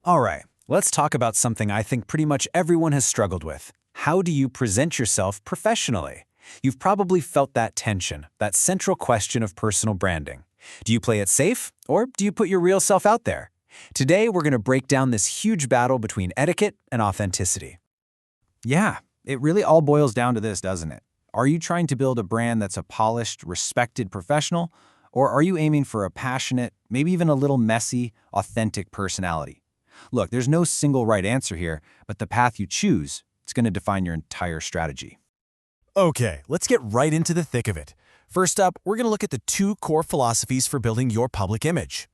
All right, let's talk about something I think pretty much everyone has struggled with. How do you present yourself professionally? You've probably felt that tension, that central question of personal branding. Do you play it safe, or do you put your real self out there? Today, we're going to break down this huge battle between etiquette and authenticity. Yeah, it really all boils down to this, doesn't it? Are you trying to build a brand that's a polished, respected professional, or are you aiming for a passionate, maybe even a little messy, authentic personality? Look, there's no single right answer here, but the path you choose, it's going to define your entire strategy. Okay, let's get right into the thick of it. First up, we're going to look at the two core philosophies for building your public image.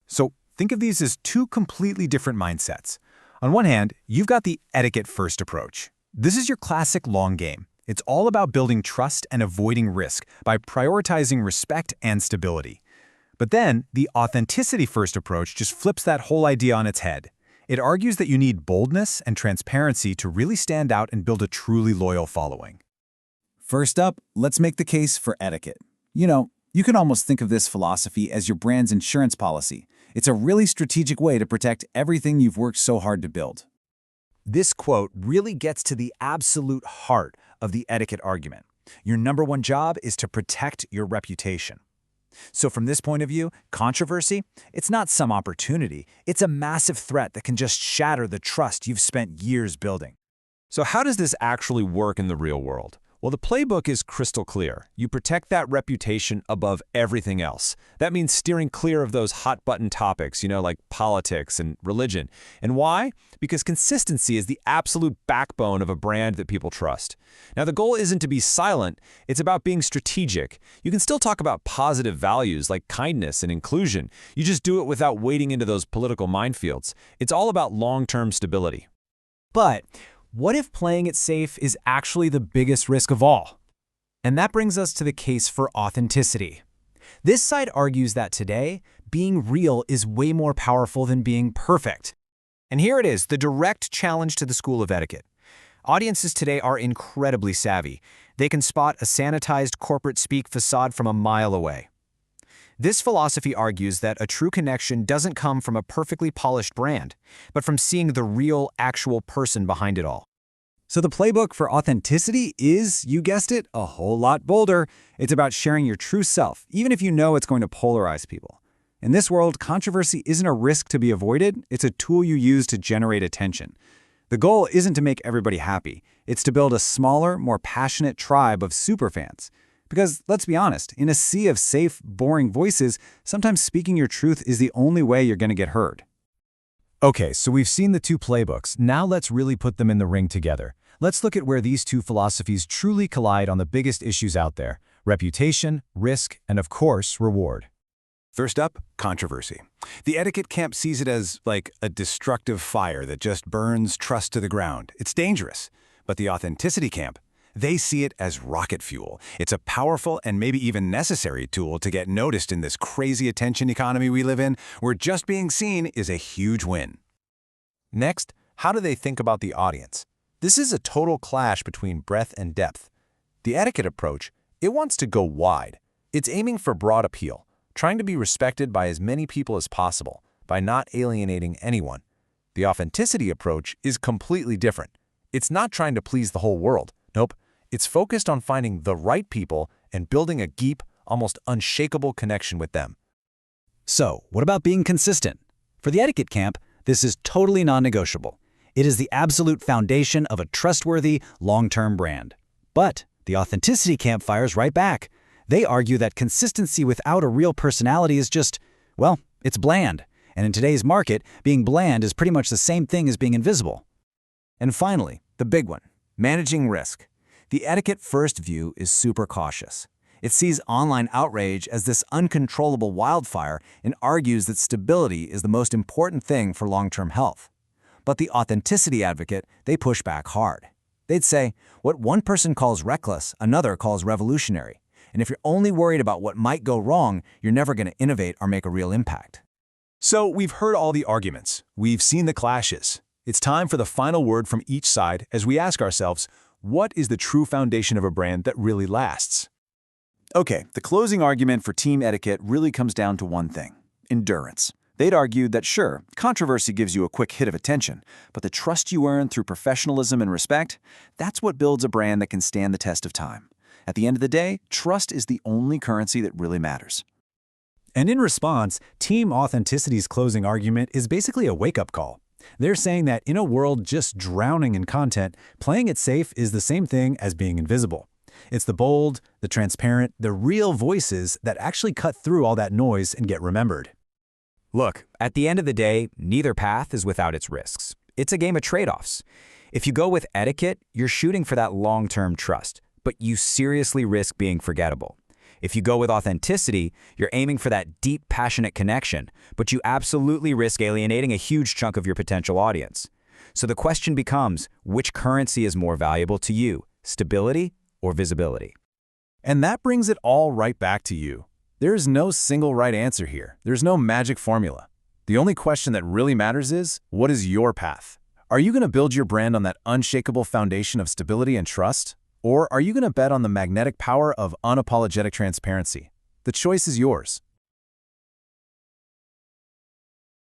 So think of these as two completely different mindsets. On one hand, you've got the etiquette-first approach. This is your classic long game. It's all about building trust and avoiding risk by prioritizing respect and stability. But then, the authenticity-first approach just flips that whole idea on its head. It argues that you need boldness and transparency to really stand out and build a truly loyal following. First up, let's make the case for etiquette. You can almost think of this philosophy as your brand's insurance policy. It's a really strategic way to protect everything you've worked so hard to build. This quote really gets to the absolute heart of the etiquette argument. Your number one job is to protect your reputation. So from this point of view, controversy, it's not some opportunity. It's a massive threat that can just shatter the trust you've spent years building. So how does this actually work in the real world? Well, the playbook is crystal clear. You protect that reputation above everything else. That means steering clear of those hot-button topics, like politics and religion. And why? Because consistency is the absolute backbone of a brand that people trust. Now, the goal isn't to be silent. It's about being strategic. You can still talk about positive values like kindness and inclusion. You just do it without wading into those political minefields. It's all about long-term stability. But what if playing it safe is actually the biggest risk of all? And that brings us to the case for authenticity. This side argues that today, being real is way more powerful than being perfect. And here it is, the direct challenge to the school of etiquette. Audiences today are incredibly savvy. They can spot a sanitized corporate speak facade from a mile away. This philosophy argues that a true connection doesn't come from a perfectly polished brand, but from seeing the real, actual person behind it all. So the playbook for authenticity is, you guessed it, a whole lot bolder. It's about sharing your true self, even if you know it's going to polarize people. In this world, controversy isn't a risk to be avoided, it's a tool you use to generate attention. The goal isn't to make everybody happy, it's to build a smaller, more passionate tribe of superfans. Because, let's be honest, in a sea of safe, boring voices, sometimes speaking your truth is the only way you're going to get heard. Okay, so we've seen the two playbooks. Now let's really put them in the ring together. Let's look at where these two philosophies truly collide on the biggest issues out there: reputation, risk, and of course, reward. First up, controversy. The etiquette camp sees it as like a destructive fire that just burns trust to the ground. It's dangerous. But the authenticity camp, they see it as rocket fuel. It's a powerful and maybe even necessary tool to get noticed in this crazy attention economy we live in, where just being seen is a huge win. Next, how do they think about the audience? This is a total clash between breadth and depth. The etiquette approach, it wants to go wide. It's aiming for broad appeal, trying to be respected by as many people as possible, by not alienating anyone. The authenticity approach is completely different. It's not trying to please the whole world. Nope. It's focused on finding the right people and building a deep, almost unshakable connection with them. So, what about being consistent? For the etiquette camp, this is totally non-negotiable. It is the absolute foundation of a trustworthy, long-term brand. But the authenticity camp fires right back. They argue that consistency without a real personality is just, well, it's bland. And in today's market, being bland is pretty much the same thing as being invisible. And finally, the big one, managing risk. The etiquette-first view is super cautious. It sees online outrage as this uncontrollable wildfire and argues that stability is the most important thing for long-term health. But the authenticity advocate, they push back hard. They'd say, what one person calls reckless, another calls revolutionary. And if you're only worried about what might go wrong, you're never going to innovate or make a real impact. So we've heard all the arguments. We've seen the clashes. It's time for the final word from each side as we ask ourselves, what is the true foundation of a brand that really lasts? Okay, the closing argument for team etiquette really comes down to one thing: endurance. They'd argued that sure, controversy gives you a quick hit of attention, but the trust you earn through professionalism and respect, that's what builds a brand that can stand the test of time. At the end of the day, trust is the only currency that really matters. And in response, Team Authenticity's closing argument is basically a wake-up call. They're saying that in a world just drowning in content, playing it safe is the same thing as being invisible. It's the bold, the transparent, the real voices that actually cut through all that noise and get remembered. Look, at the end of the day, neither path is without its risks. It's a game of trade-offs. If you go with etiquette, you're shooting for that long-term trust, but you seriously risk being forgettable. If you go with authenticity, you're aiming for that deep, passionate connection, but you absolutely risk alienating a huge chunk of your potential audience. So the question becomes, which currency is more valuable to you, stability or visibility? And that brings it all right back to you. There's no single right answer here. There's no magic formula. The only question that really matters is, what is your path? Are you going to build your brand on that unshakable foundation of stability and trust? Or are you going to bet on the magnetic power of unapologetic transparency? The choice is yours.